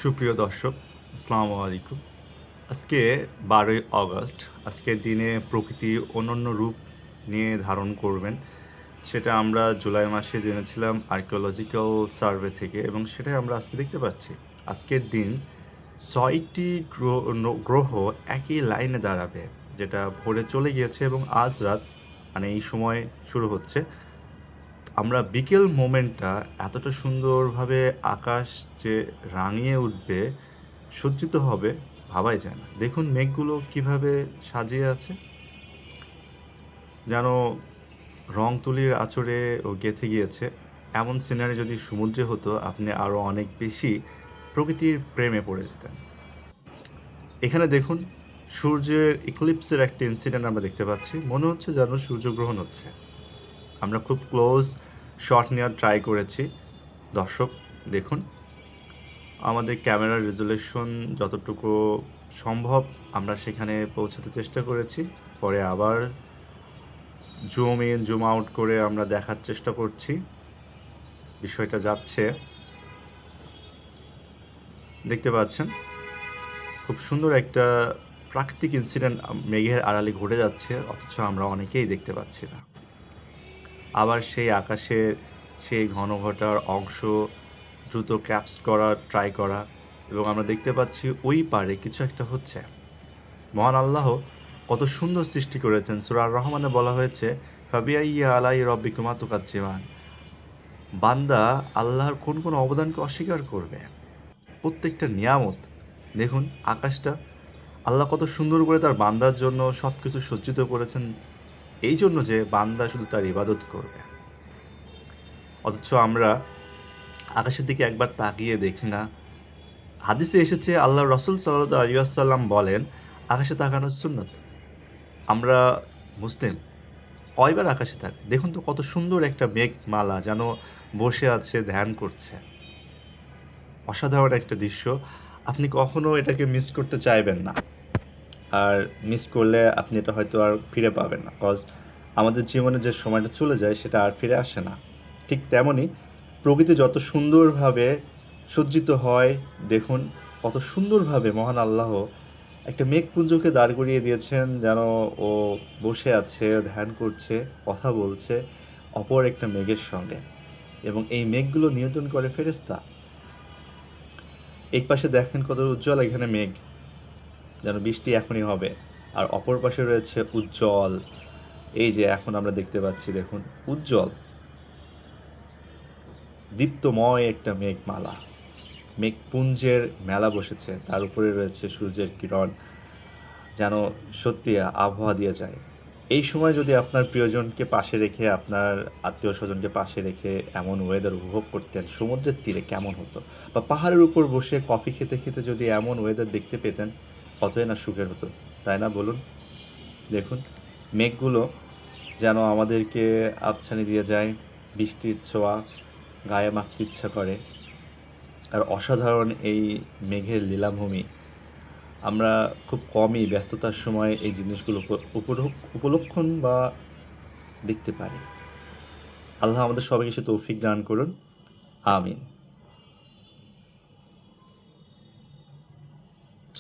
সুপ্রিয় দর্শক, আসসালামু আলাইকুম। আজকে ১২ই অগস্ট। আজকের দিনে প্রকৃতি অনন্য রূপ নিয়ে ধারণ করবেন। সেটা আমরা জুলাই মাসে জেনেছিলাম আর্কিওলজিক্যাল সার্ভে থেকে এবং সেটাই আমরা আজকে দেখতে পাচ্ছি। আজকের দিন ৬টি গ্রহ একই লাইনে দাঁড়াবে, যেটা ভোরে চলে গিয়েছে এবং আজ রাত মানে এই সময় শুরু হচ্ছে। আমরা বিকেল মোমেন্টটা এতটা সুন্দরভাবে আকাশ যে রাঙিয়ে উঠবে, সজ্জিত হবে, ভাবাই যায় না। দেখুন মেঘগুলো কিভাবে সাজিয়ে আছে, যেন রং তুলির আঁচড়ে ও গেঁথে গিয়েছে। এমন সিনারি যদি সমুদ্রে হতো, আপনি আরও অনেক বেশি প্রকৃতির প্রেমে পড়ে যেতেন। এখানে দেখুন সূর্যের ইক্লিপসের একটা ইনসিডেন্ট আমরা দেখতে পাচ্ছি। মনে হচ্ছে যেন সূর্যগ্রহণ হচ্ছে। আমরা খুব ক্লোজ শট নেওয়ার ট্রাই করেছি। দর্শক দেখুন, আমাদের ক্যামেরার রেজুলেশন যতটুকু সম্ভব আমরা সেখানে পৌঁছাতে চেষ্টা করেছি। পরে আবার জুম ইন জুম আউট করে আমরা দেখার চেষ্টা করছি বিষয়টা যাচ্ছে। দেখতে পাচ্ছেন খুব সুন্দর একটা প্রাকৃতিক ইনসিডেন্ট মেঘের আড়ালে ঘটে যাচ্ছে, অথচ আমরা অনেকেই দেখতে পাচ্ছি না। আবার সেই আকাশের সেই ঘনঘটার অংশ দ্রুত ক্যাপস করার ট্রাই করা, এবং আমরা দেখতে পাচ্ছি ওই পারে কিছু একটা হচ্ছে। মহান আল্লাহ কত সুন্দর সৃষ্টি করেছেন। সূরা আর রহমানে বলা হয়েছে, ফাবিআইয়ি আলাই রব্বিকুমা তুকাজ্জিমান। বান্দা আল্লাহর কোন কোন অবদানকে অস্বীকার করবে? প্রত্যেকটা নিয়ামত দেখুন, আকাশটা আল্লাহ কত সুন্দর করে তার বান্দার জন্য সব কিছু সজ্জিত করেছেন, এই জন্য যে বান্দা শুধু তার ইবাদত করবে। অথচ আমরা আকাশের দিকে একবার তাকিয়ে দেখি না। হাদিসে এসেছে আল্লাহ রসুল সাল্লাল্লাহু আলাইহি ওয়াসাল্লাম বলেন, আকাশে তাকানোর সুন্নত। আমরা মুসলিম কয়বার আকাশে তাকাই? দেখুন তো কত সুন্দর একটা মেঘমালা, যেন বসে আছে, ধ্যান করছে। অসাধারণ একটা দৃশ্য। আপনি কখনো এটাকে মিস করতে চাইবেন না। আর মিস করলে আপনি এটা হয়তো আর ফিরে পাবেন না। কজ আমাদের জীবনে যে সময়টা চলে যায় সেটা আর ফিরে আসে না। ঠিক তেমনই প্রকৃতি যত সুন্দরভাবে সজ্জিত হয়, দেখুন কত সুন্দরভাবে মহান আল্লাহ একটা মেঘপুঞ্জকে দাঁড় করিয়ে দিয়েছেন, যেন ও বসে আছে, ধ্যান করছে, কথা বলছে অপর একটা মেঘের সঙ্গে, এবং এই মেঘগুলো নিয়ন্ত্রণ করে ফেরেশতা। এক পাশে দেখেন কত উজ্জ্বল এখানে মেঘ, যেন বৃষ্টি এখনই হবে। আর অপর পাশে রয়েছে উজ্জ্বল, এই যে এখন আমরা দেখতে পাচ্ছি, দেখুন উজ্জ্বল দীপ্তময় একটা মেঘমালা, মেঘপুঞ্জের মেলা বসেছে, তার উপরে রয়েছে সূর্যের কিরণ, যেন সত্যি আবহাওয়া দিয়ে যায়। এই সময় যদি আপনার প্রিয়জনকে পাশে রেখে, আপনার আত্মীয় স্বজনকে পাশে রেখে এমন ওয়েদার উপভোগ করতেন, সমুদ্রের তীরে কেমন হতো? বা পাহাড়ের উপর বসে কফি খেতে খেতে যদি এমন ওয়েদার দেখতে পেতেন, কতই না সুখের হতো, তাই না বলুন? দেখুন মেঘগুলো যেন আমাদেরকে আবছানি দিয়ে যায়, বৃষ্টির ছোঁয়া গায়ে মাখতে ইচ্ছা করে। আর অসাধারণ এই মেঘের লীলাভূমি, আমরা খুব কমই ব্যস্ততার সময় এই জিনিসগুলো উপলক্ষণ বা দেখতে পারি। আল্লাহ আমাদের সবাইকে সে তৌফিক দান করুন, আমিন।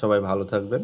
সবাই ভালো থাকবেন।